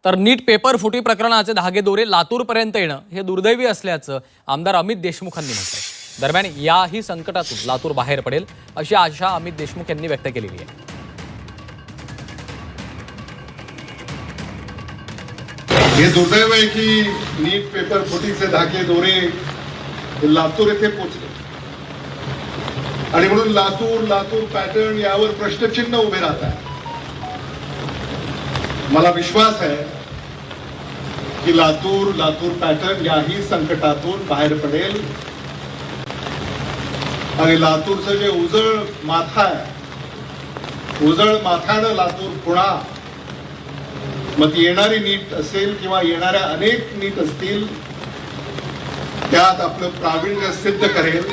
तर नीट पेपर फुटी प्रकरणाचे धागेदोरे लातूरपर्यंत येणं हे दुर्दैवी असल्याचं आमदार अमित देशमुखांनी म्हटलंय। दरम्यान याही संकटातून लातूर बाहेर पडेल अशी आशा अमित देशमुख यांनी व्यक्त केलेली आहे। हे दुर्दैव आहे की नीट पेपर फुटीचे धागेदोरे लातूर येथे पोहोचले आणि म्हणून लातूर पॅटर्न यावर प्रश्नचिन्ह उभे राहत आहे। मला विश्वास आहे की लातूर पॅटर्न याही संकटातून बाहेर पडेल आणि लातूरचं जे उजळ माथा आहे, उजळ माथ्यानं लातूर पुन्हा मग ती येणारी नीट असेल किंवा येणाऱ्या अनेक नीट असतील त्यात आपलं प्रावीण्य सिद्ध करेल